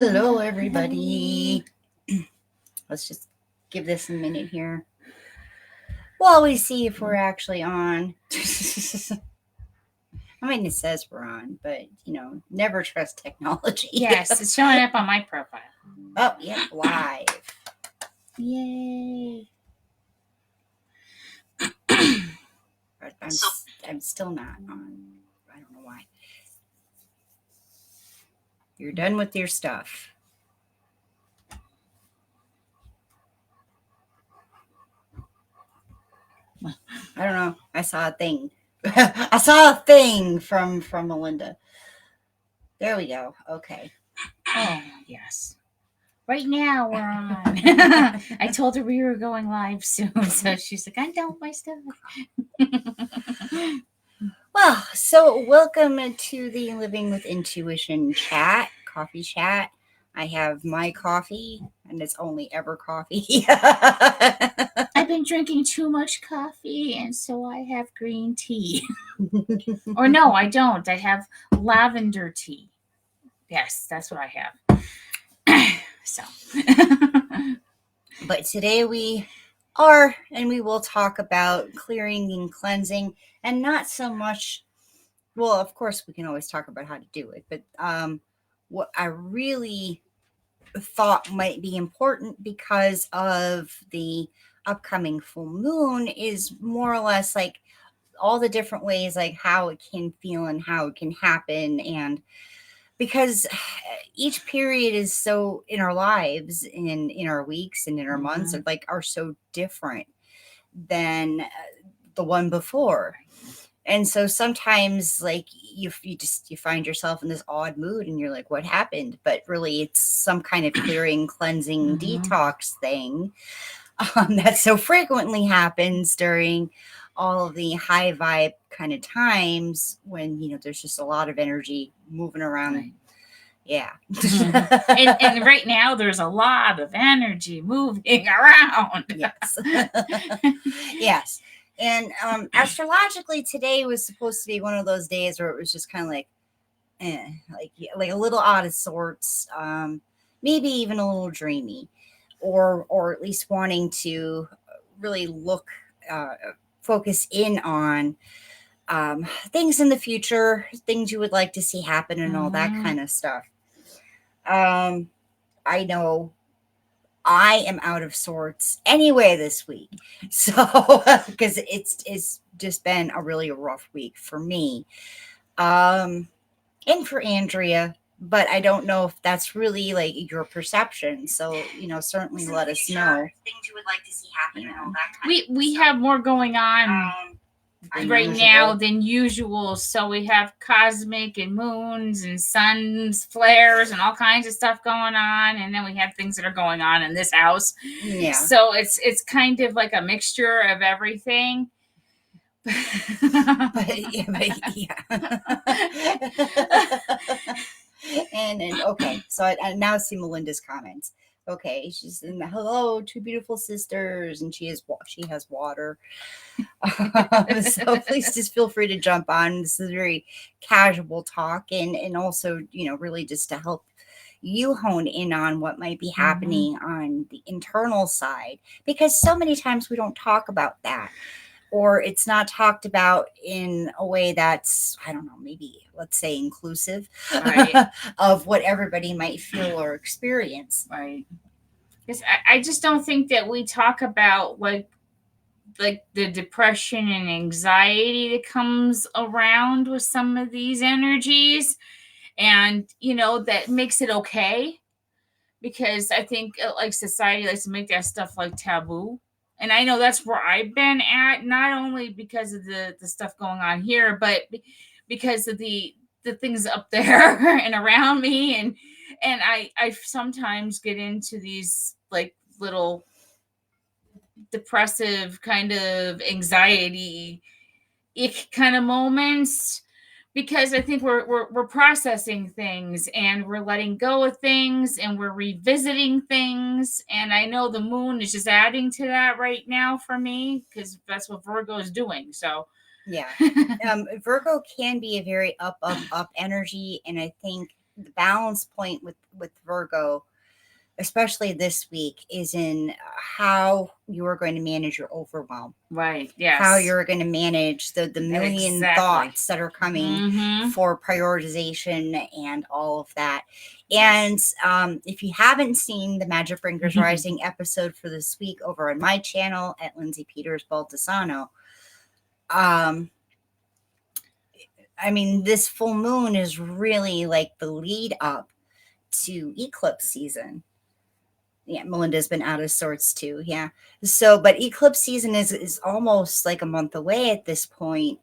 Hello, everybody. Let's just give this a minute here. We'll always see if we're actually on. I mean, it says we're on, but never trust technology. Yes, it's showing up on my profile. Oh, yeah, live. Yay. But I'm still not on. I don't know why. You're done with your stuff. I don't know. I saw a thing. I saw a thing from Melinda. There we go. Okay. Oh, yes. Right now we're on. I told her we were going live soon, so she's like, I'm done with my stuff. Well, so welcome to the Living with Intuition chat, coffee chat. I have my coffee, and it's only ever coffee. I've been drinking too much coffee, and so I have green tea. Or no, I don't. I have lavender tea. Yes, that's what I have. So. But today we are, and we will talk about clearing and cleansing, and not so much. Well, of course, we can always talk about how to do it, but what I really thought might be important because of the upcoming full moon is more or less like all the different ways like how it can feel and how it can happen, and because each period is so in our lives, in our weeks and in our months are so different than the one before. And so sometimes like you find yourself in this odd mood and you're like, what happened? But really it's some kind of clearing, cleansing, detox thing that so frequently happens during all of the high vibe kind of times when there's just a lot of energy moving around. Right. Yeah. And right now there's a lot of energy moving around. Yes. Yes. And astrologically, today was supposed to be one of those days where it was just kind of like, like a little out of sorts, maybe even a little dreamy, or at least wanting to really look, focus in on things in the future, things you would like to see happen, and all that kind of stuff. I know I am out of sorts anyway this week. So, because it's just been a really rough week for me. And for Andrea, but I don't know if that's really like your perception. So, certainly let us know. Things you would like to see happen and all that kind We have more going on right now than usual. So we have cosmic and moons and suns flares and all kinds of stuff going on, and then we have things that are going on in this house. Yeah. So it's kind of like a mixture of everything. And okay, so I now see Melinda's comments. Okay, she's in the hello, two beautiful sisters, and she has water. So please just feel free to jump on. This is very casual talk, and also really just to help you hone in on what might be happening on the internal side, because so many times we don't talk about that, or it's not talked about in a way that's, I don't know, maybe let's say inclusive, right, of what everybody might feel or experience. Right. Because I just don't think that we talk about like the depression and anxiety that comes around with some of these energies, and that makes it okay, because I think like society likes to make that stuff like taboo. And I know that's where I've been at, not only because of the stuff going on here, but because of the things up there and around me, and I sometimes get into these like little depressive kind of anxiety ick kind of moments, because I think we're processing things and we're letting go of things and we're revisiting things, and I know the moon is just adding to that right now for me, because that's what Virgo is doing. So yeah. Virgo can be a very up energy, and I think the balance point with Virgo, especially this week, is in how you are going to manage your overwhelm, Right. how Yes. you're going to manage the million Exactly. thoughts that are coming Mm-hmm. for prioritization and all of that. Yes. And if you haven't seen the Magic Bringers Rising episode for this week over on my channel at Lindsay Peters Baltasano, um, I mean, this full moon is really like the lead up to eclipse season. Yeah, Melinda's been out of sorts too. Yeah. So, but eclipse season is almost like a month away at this point,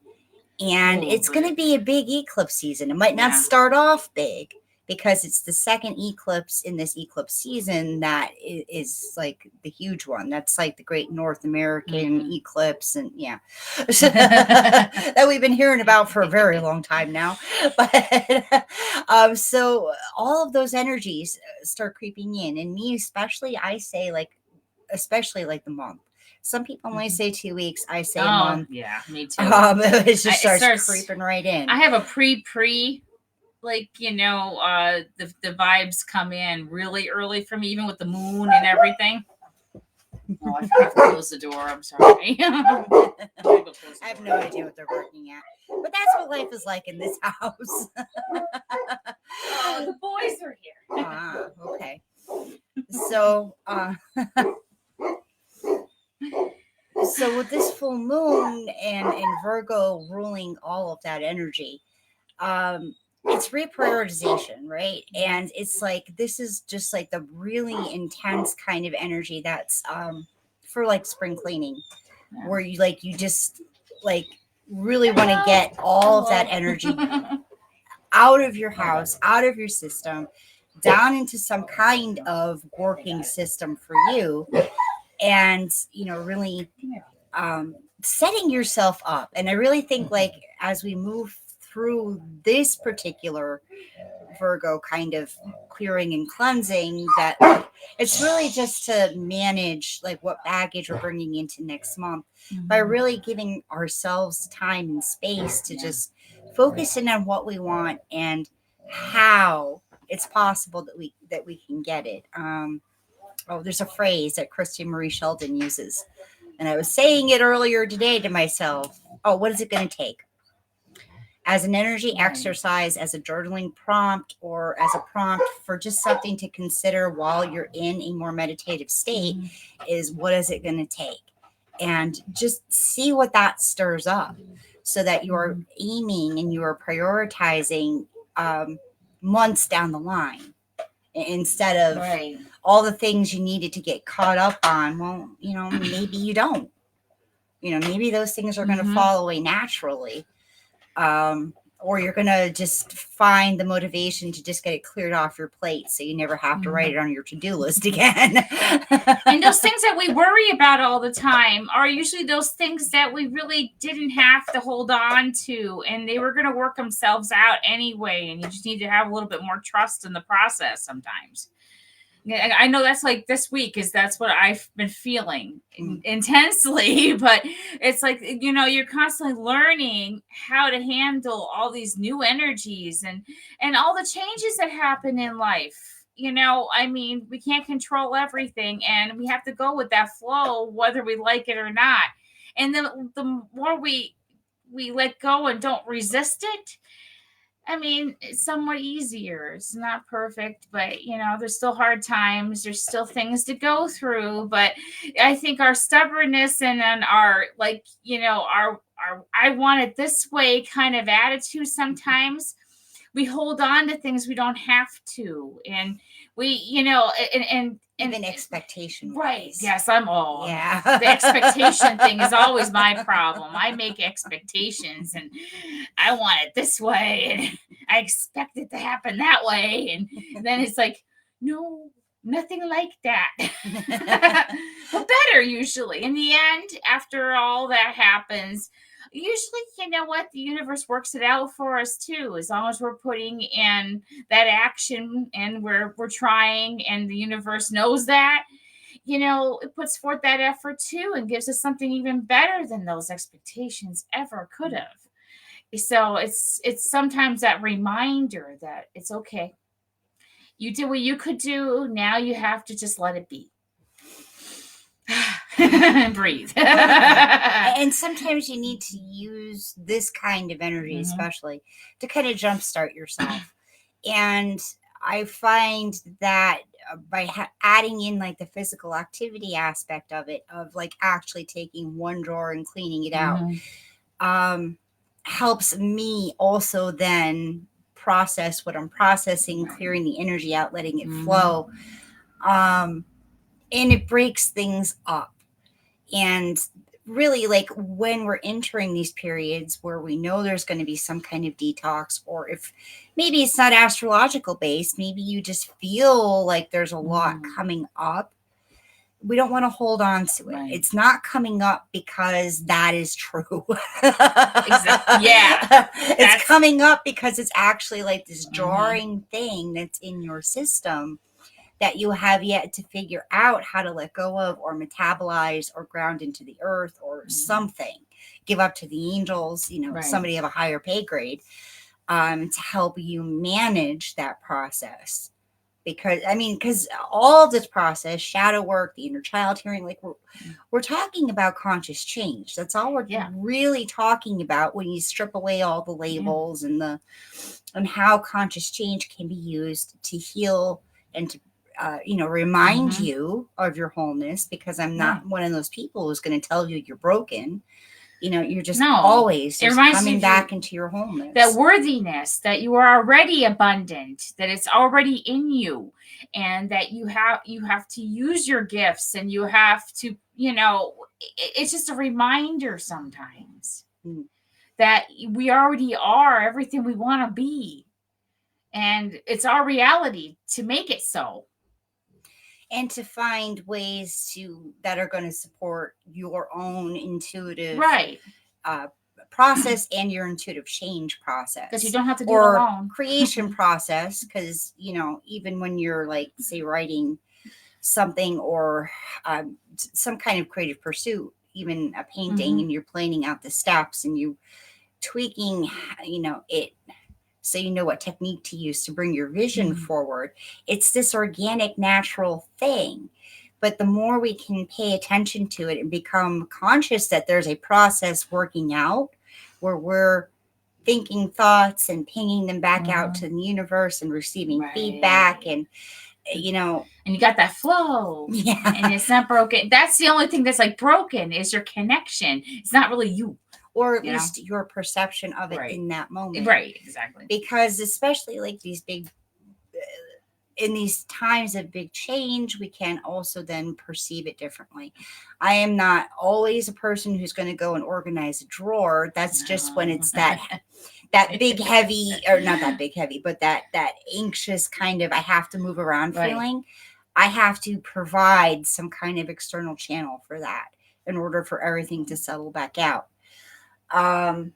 and Oh, it's going but to be a big eclipse season. It might not yeah. start off big because it's the second eclipse in this eclipse season that is like the huge one. That's like the Great North American Mm. eclipse, and yeah, that we've been hearing about for a very long time now. But so all of those energies start creeping in, and me especially, I say like, especially like the month. Some people only say 2 weeks. I say a Oh, month. yeah, me too. It just It starts starts. creeping right in. I have a pre, like, the vibes come in really early for me, even with the moon and everything. Oh, I forgot to close the door. I'm sorry. I have no idea what they're working at, but that's what life is like in this house. Oh, the boys are here. Ah, okay. So, so with this full moon and Virgo ruling all of that energy, it's reprioritization, right? And it's like this is just like the really intense kind of energy that's for like spring cleaning, Yeah. where you just like really want to get all of that energy out of your house, out of your system, down into some kind of working system for you, and really setting yourself up. And I really think like as we move through this particular Virgo kind of clearing and cleansing, that it's really just to manage like what baggage we're bringing into next month by really giving ourselves time and space to just focus in on what we want and how it's possible that we can get it. Oh, there's a phrase that Christian Marie Sheldon uses, and I was saying it earlier today to myself. Oh, what is it going to take? As an energy exercise, as a journaling prompt, or as a prompt for just something to consider while you're in a more meditative state, is what is it going to take? And just see what that stirs up so that you're aiming and you are prioritizing months down the line instead of Right. all the things you needed to get caught up on. Well, maybe you don't. Maybe those things are going to fall away naturally, or you're going to just find the motivation to just get it cleared off your plate so you never have to write it on your to-do list again. And those things that we worry about all the time are usually those things that we really didn't have to hold on to, and they were going to work themselves out anyway, and you just need to have a little bit more trust in the process sometimes. I know that's like this week is that's what I've been feeling intensely, but it's like you're constantly learning how to handle all these new energies and all the changes that happen in life. I mean, we can't control everything, and we have to go with that flow whether we like it or not. And then the more we let go and don't resist it, I mean, it's somewhat easier. It's not perfect, but there's still hard times. There's still things to go through. But I think our stubbornness and then our our I want it this way kind of attitude sometimes we hold on to things we don't have to, and we and Even expectation right. wise. Yes, I'm all. Yeah. The expectation thing is always my problem. I make expectations and I want it this way and I expect it to happen that way. And then it's like, no, nothing like that. But better usually. In the end, after all that happens, usually, you know what? The universe works it out for us too, as long as we're putting in that action and we're trying and the universe knows that it puts forth that effort too and gives us something even better than those expectations ever could have. So it's sometimes that reminder that it's okay. You did what you could do. Now you have to just let it be. And breathe. And sometimes you need to use this kind of energy, especially to kind of jumpstart yourself. And I find that by adding in like the physical activity aspect of it, of like actually taking one drawer and cleaning it out, helps me also then process what I'm processing, clearing the energy out, letting it flow. And it breaks things up. And really, like when we're entering these periods where we know there's going to be some kind of detox, or if maybe it's not astrological based, maybe you just feel like there's a lot coming up, we don't want to hold on to it. Right. It's not coming up because that is true. Exactly. Yeah. It's coming up because it's actually like this jarring thing that's in your system that you have yet to figure out how to let go of, or metabolize, or ground into the earth, or something. Give up to the angels, somebody of a higher pay grade, to help you manage that process. Because all this process, shadow work, the inner child hearing, like we're talking about conscious change. That's all we're really talking about when you strip away all the labels and how conscious change can be used to heal and to remind you of your wholeness, because I'm not one of those people who's going to tell you you're broken. You're just always just coming back into your wholeness. That worthiness, that you are already abundant, that it's already in you, and that you have to use your gifts, and you have to, it's just a reminder sometimes that we already are everything we want to be. And it's our reality to make it so. And to find ways that are going to support your own intuitive process and your intuitive change process. Because you don't have to do it alone. Creation process, because, even when you're like, say, writing something, or some kind of creative pursuit, even a painting, and you're planning out the steps and you tweaking, it, so you know what technique to use to bring your vision forward. It's this organic, natural thing. But the more we can pay attention to it and become conscious that there's a process working out, where we're thinking thoughts and pinging them back out to the universe and receiving feedback, and and you got that flow, and it's not broken. That's the only thing that's like broken, is your connection. It's not really you. Or at least your perception of it in that moment. Right, exactly. Because especially like these big, in these times of big change, we can also then perceive it differently. I am not always a person who's going to go and organize a drawer. That's just when it's that big heavy, or not that big heavy, but that anxious kind of, I have to move around feeling. I have to provide some kind of external channel for that in order for everything to settle back out. On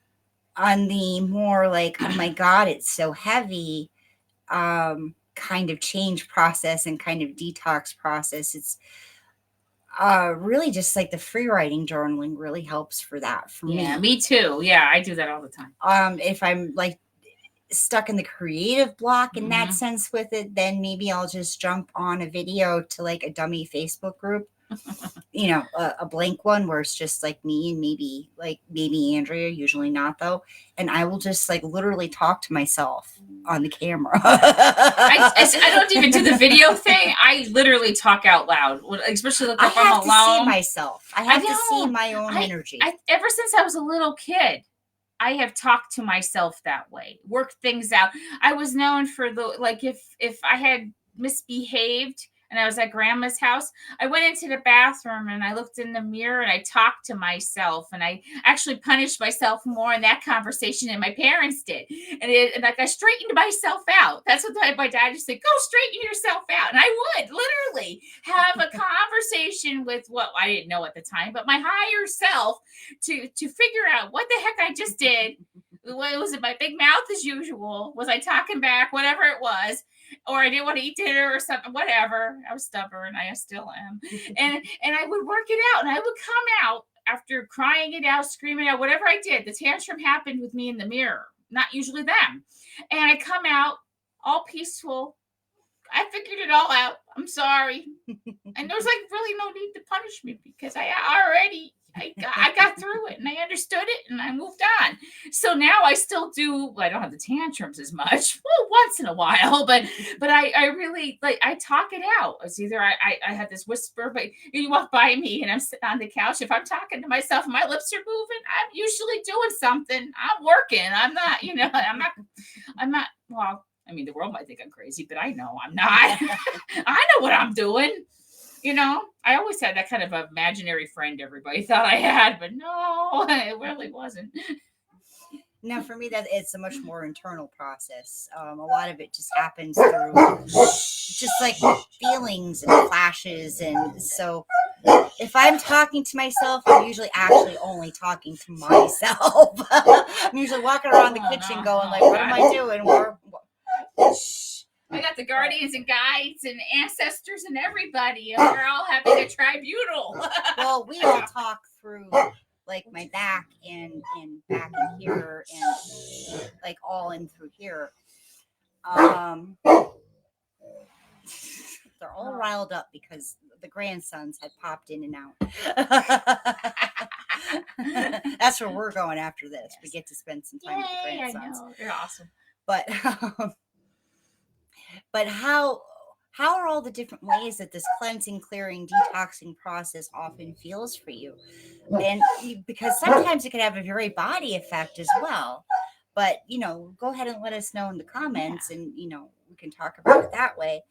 the more like, oh my God, it's so heavy, kind of change process and kind of detox process, it's really just like the free writing journaling really helps for that for me. Me too. I do that all the time. If I'm like stuck in the creative block in that sense with it, then maybe I'll just jump on a video to like a dummy Facebook group, a blank one where it's just like me and maybe Andrea, usually not though. And I will just like literally talk to myself on the camera. I don't even do the video thing. I literally talk out loud, especially if I'm alone. I have to see myself. I have to see my own energy. Ever since I was a little kid, I have talked to myself that way, worked things out. I was known for if I had misbehaved and I was at grandma's house, I went into the bathroom and I looked in the mirror and I talked to myself, and I actually punished myself more in that conversation than my parents did. And I straightened myself out. That's what my dad used to say, go straighten yourself out. And I would literally have a conversation with what I didn't know at the time, but my higher self to figure out what the heck I just did. Was it my big mouth as usual? Was I talking back? Whatever it was. Or I didn't want to eat dinner or something, whatever. I was stubborn. I still am. And I would work it out, and I would come out after crying it out, screaming out, whatever I did. The tantrum happened with me in the mirror, not usually them. And I come out all peaceful. I figured it all out. I'm sorry. And there's like really no need to punish me because I got through it and I understood it and I moved on. So now I still do. I don't have the tantrums as much, well, once in a while, but I really like I talk it out. It's either I have this whisper, but you walk by me and I'm sitting on the couch. If I'm talking to myself, and my lips are moving. I'm usually doing something. I'm working. I'm not. I'm not. Well, I mean, the world might think I'm crazy, but I know I'm not. I know what I'm doing. I always had that kind of imaginary friend everybody thought I had, but no, it really wasn't. Now, for me, that it's a much more internal process. A lot of it just happens through just like feelings and flashes, and so if I'm talking to myself, I'm usually actually only talking to myself. I'm usually walking around the kitchen going like, "What am I doing?" I got the guardians and guides and ancestors and everybody, and we're all having a tribunal. Well, we all talk through like my back and back in here and like all in through here. They're all riled up because the grandsons had popped in and out. That's where we're going after this. Yes. We get to spend some time with the grandsons. I know. They're awesome. But how are all the different ways that this cleansing, clearing, detoxing process often feels for you? And because sometimes it can have a very body effect as well. But go ahead and let us know in the comments, and we can talk about it that way.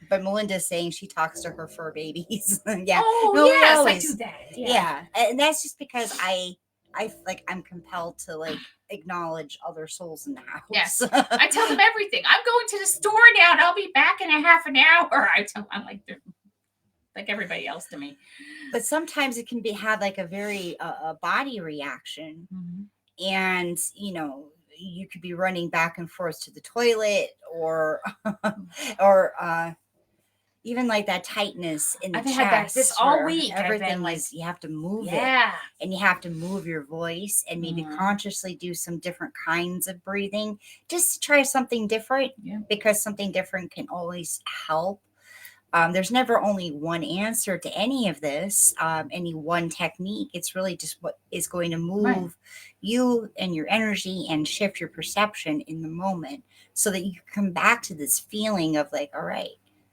But Melinda's saying she talks to her fur babies. Yeah. Oh, no, yes, always, I do that. Yeah, and that's just because I'm compelled to like acknowledge other souls in the house. Yes, I tell them everything. I'm going to the store now, and I'll be back in a half an hour. I'm like everybody else to me. But sometimes it can have like a very a body reaction, and you could be running back and forth to the toilet, or even like that tightness in the chest. I've had this all week. Everything is you have to move it, and you have to move your voice, and maybe consciously do some different kinds of breathing, just to try something different. Yeah. Because something different can always help. There's never only one answer to any of this, any one technique. It's really just what is going to move you and your energy and shift your perception in the moment, so that you can come back to this feeling of like, all right,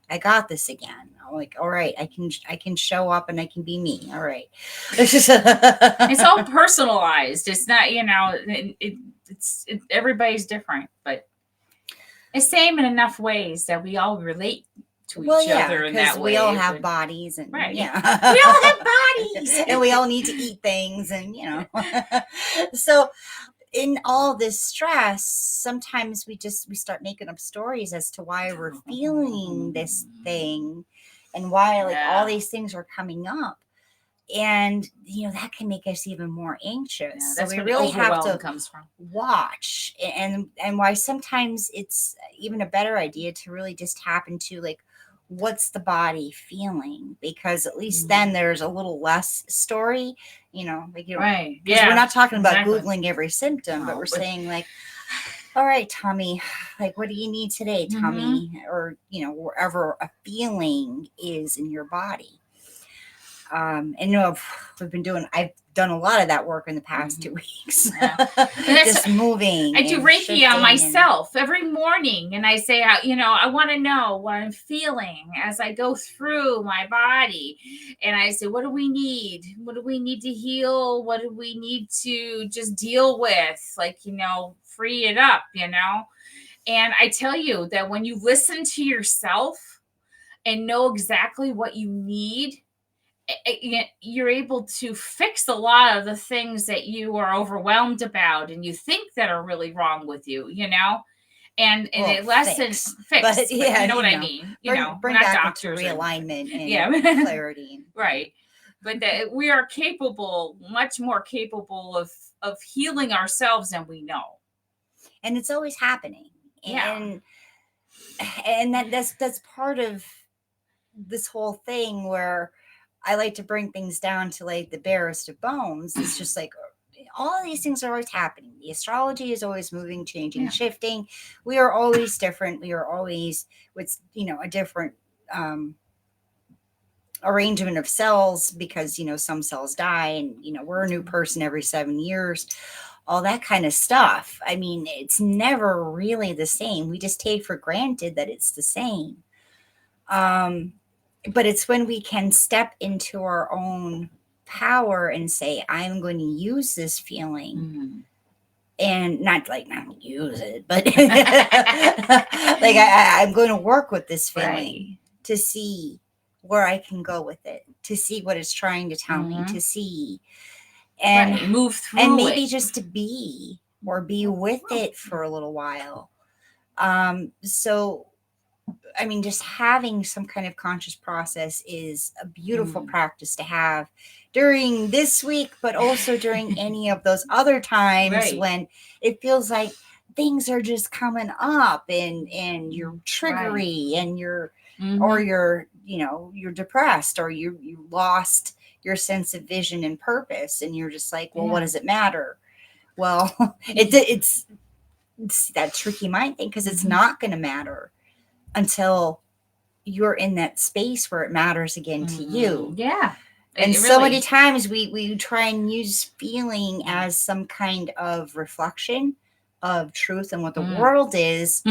I got this again. Like, all right, I can show up and I can be me. All right. It's all personalized. It's not, it's everybody's different, but it's same in enough ways that we all relate to each other in that way. We all have bodies, and we all have bodies, and we all need to eat things, and so in all this stress, sometimes we start making up stories as to why we're feeling this thing, and why all these things are coming up. And that can make us even more anxious. That's so we really have to comes from. Watch, and why sometimes it's even a better idea to really just tap into like, what's the body feeling, because at least then there's a little less story, right? Because we're not talking about Googling every symptom, but we're saying like, all right, Tommy, like, what do you need today, Tommy? Or wherever a feeling is in your body. And I've done a lot of that work in the past 2 weeks. Just moving. I do Reiki on myself every morning, and I say, I want to know what I'm feeling as I go through my body. And I say, what do we need? What do we need to heal? What do we need to just deal with? Like, free it up, And I tell you that when you listen to yourself and know exactly what you need, you're able to fix a lot of the things that you are overwhelmed about and you think that are really wrong with you, and it lessens fix. But you know what I mean? Bring not back doctors into realignment and clarity. Right. But that we are capable, much more capable of healing ourselves than we know. And it's always happening. And that's part of this whole thing where I like to bring things down to like the barest of bones. It's just like all of these things are always happening. The astrology is always moving, changing, Yeah. shifting. We are always different. We are always with, a different arrangement of cells because, some cells die and, we're a new person every 7 years, all that kind of stuff. I mean, it's never really the same. We just take for granted that it's the same. Um, but it's when we can step into our own power and say, I'm going to use this feeling Mhm. and not like not use it, but like I'm going to work with this feeling Right. to see where I can go with it, to see what it's trying to tell me, to Mhm. see and Right. Move and through it. maybe just to be or be with it for a little while. So I mean, just having some kind of conscious process is a beautiful Mm. practice to have during this week, but also during any of those other times Right. when it feels like things are just coming up and you're Right. triggery and or Mhm. you're depressed or you lost your sense of vision and purpose and you're just like, well, what Yeah. does it matter? Well, it's that tricky mind thing because it's Mhm. not going to matter until you're in that space where it matters again to you. Yeah. And It so many really. times we try and use feeling Mm. as some kind of reflection of truth and what the Mm. world is,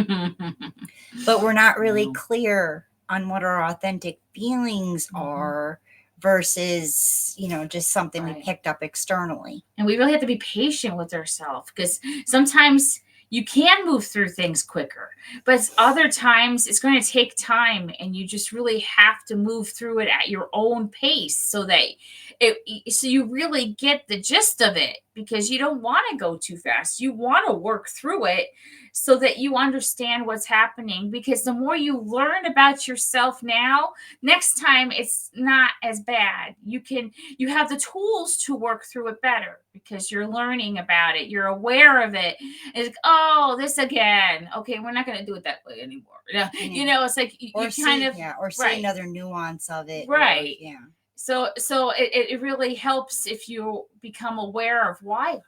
but we're not really No. clear on what our authentic feelings Mhm. are versus, just something we Right. picked up externally. And we really have to be patient with ourselves because sometimes you can move through things quicker, but other times it's going to take time and you just really have to move through it at your own pace so that so you really get the gist of it because you don't want to go too fast. You want to work through it so that you understand what's happening because the more you learn about yourself now, next time it's not as bad. You have the tools to work through it better because you're learning about it, you're aware of it. It's like, oh, this again, okay, we're not going to do it that way anymore. Yeah, Yeah. it's like Or you kind see, of. yeah, or see Right. another nuance of it, or Right. yeah. So it really helps if you become aware of why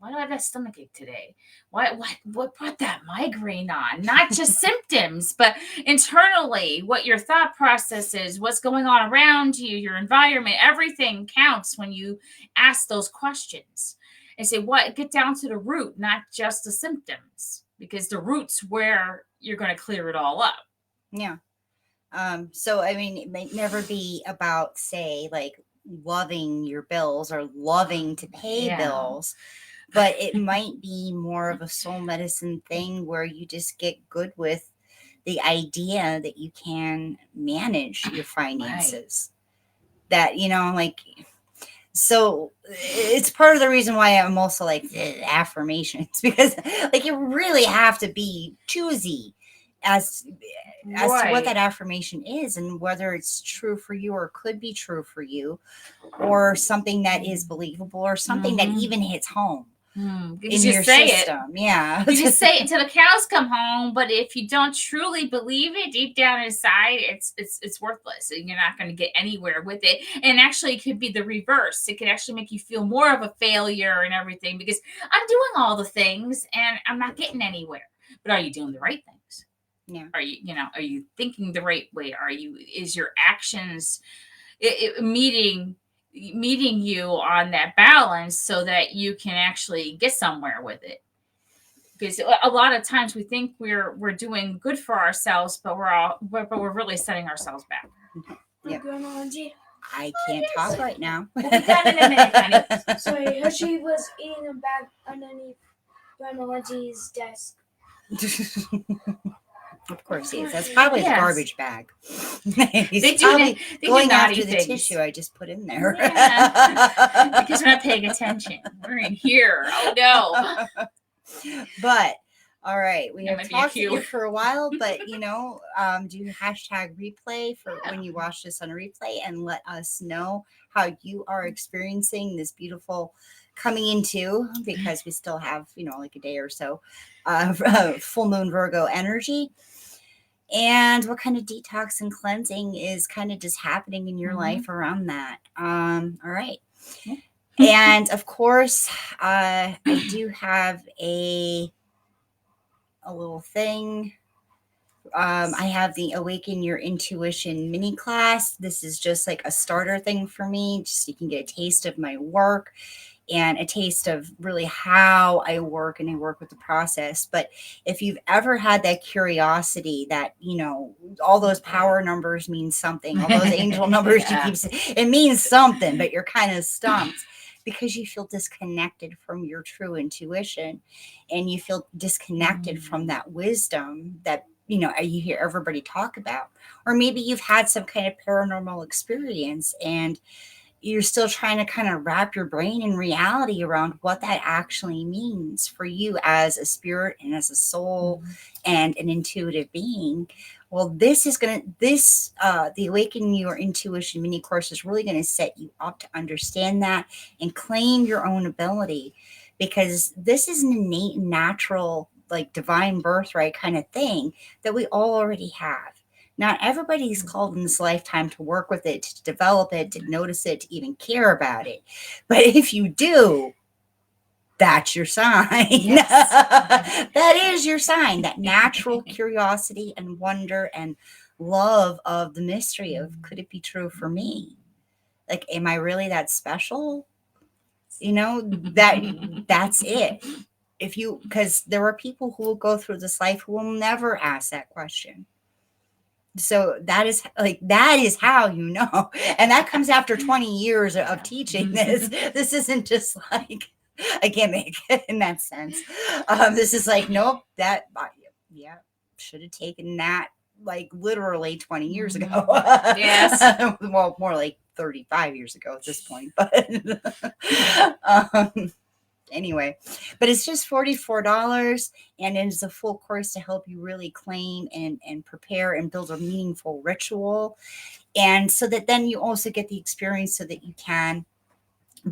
do I have a stomach ache today? What brought that migraine on? Not just symptoms, but internally, what your thought process is, what's going on around you, your environment, everything counts when you ask those questions. And say what get down to the root, not just the symptoms, because the root's where you're going to clear it all up. Yeah. So I mean, it may never be about, say, like loving your bills or loving to pay Yeah. bills, but it might be more of a soul medicine thing where you just get good with the idea that you can manage your Right. finances. That, like, so it's part of the reason why I'm also like affirmations because like you really have to be choosy as to what that Right. affirmation is and whether it's true for you or could be true for you or something that is believable or something that Mm-hmm. even hits home You in just your say it. system. Yeah. You just say it until the cows come home. But if you don't truly believe it deep down inside, it's worthless, and you're not going to get anywhere with it. And actually, it could be the reverse. It could actually make you feel more of a failure and everything because I'm doing all the things and I'm not getting anywhere. But are you doing the right things? Yeah. Are you thinking the right way? Is your actions meeting you on that balance so that you can actually get somewhere with it? Because a lot of times we think we're doing good for ourselves, but we're really setting ourselves back. Yep. Grandmology. I can't talk right now. We'll be done in a minute, honey. Sorry, Hershey was eating a bag underneath Grandmology's desk. Of course he is. That's probably his Yes. garbage bag. He's They probably do going naughty after the things. tissue I just put in there. Yeah. Because we're not paying attention. We're in here. Oh no. But all right, we That have might be a talked to you cue. for a while, but do hashtag replay for when you watch this on a replay and let us know how you are experiencing this beautiful coming into, because we still have, like a day or so of full moon Virgo energy, and what kind of detox and cleansing is kind of just happening in your life around that. All right. Yeah. And of course, I do have a little thing. I have the Awaken Your Intuition mini class. This is just like a starter thing for me, just so you can get a taste of my work and a taste of really how I work and I work with the process. But if you've ever had that curiosity that, all those power numbers mean something, all those angel numbers you keep saying, it means something, but you're kind of stumped because you feel disconnected from your true intuition and you feel disconnected from that wisdom that you hear everybody talk about. Or maybe you've had some kind of paranormal experience and you're still trying to kind of wrap your brain in reality around what that actually means for you as a spirit and as a soul and an intuitive being. Well, the Awaken Your Intuition mini course is really going to set you up to understand that and claim your own ability, because this is an innate, natural, like divine birthright kind of thing that we all already have. Not everybody's called in this lifetime to work with it, to develop it, to notice it, to even care about it. But if you do, that's your sign. Yes. That is your sign, that natural curiosity and wonder and love of the mystery of, could it be true for me? Like, am I really that special? That's it. Because there are people who will go through this life who will never ask that question. So that is how and that comes after 20 years of teaching this. This isn't just like a gimmick in that sense. This is like, nope, yeah, should have taken that like literally 20 years ago. Yes. Well, more like 35 years ago at this point, but anyway, but it's just $44, and it is a full course to help you really claim and prepare and build a meaningful ritual. And so that then you also get the experience so that you can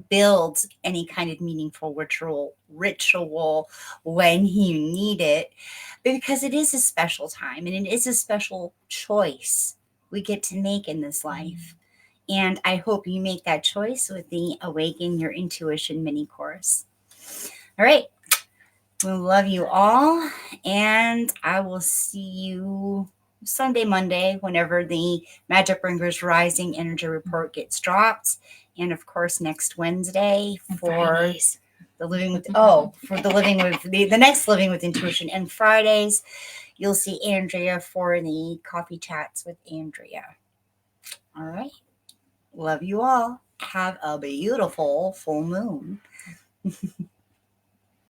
build any kind of meaningful ritual when you need it, because it is a special time and it is a special choice we get to make in this life. And I hope you make that choice with the Awaken Your Intuition mini course. All right. We love you all. And I will see you Sunday, Monday, whenever the Magic Bringers Rising Energy Report gets dropped. And of course, next Wednesday for the Living with the next Living with Intuition. And Fridays, you'll see Andrea for the Coffee Chats with Andrea. All right. Love you all. Have a beautiful full moon.